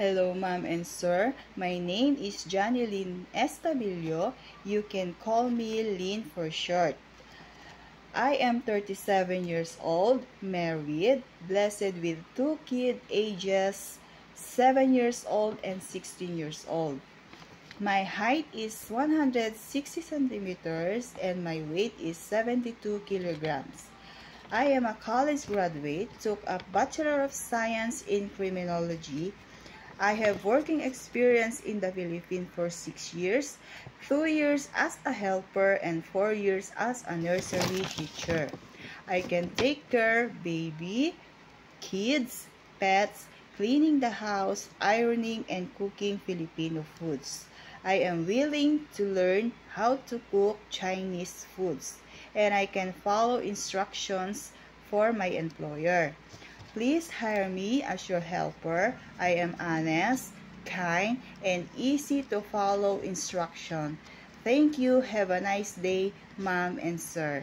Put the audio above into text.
Hello, ma'am and sir. My name is Janilyn Estabilio. You can call me Lynn for short. I am 37 years old, married, blessed with two kids ages 7 years old and 16 years old. My height is 160 centimeters and my weight is 72 kilograms. I am a college graduate, took a Bachelor of Science in Criminology. I have working experience in the Philippines for 6 years, 2 years as a helper and 4 years as a nursery teacher. I can take care of baby, kids, pets, cleaning the house, ironing, and cooking Filipino foods. I am willing to learn how to cook Chinese foods, and I can follow instructions for my employer. Please hire me as your helper. I am honest, kind, and easy to follow instruction. Thank you. Have a nice day, ma'am and sir.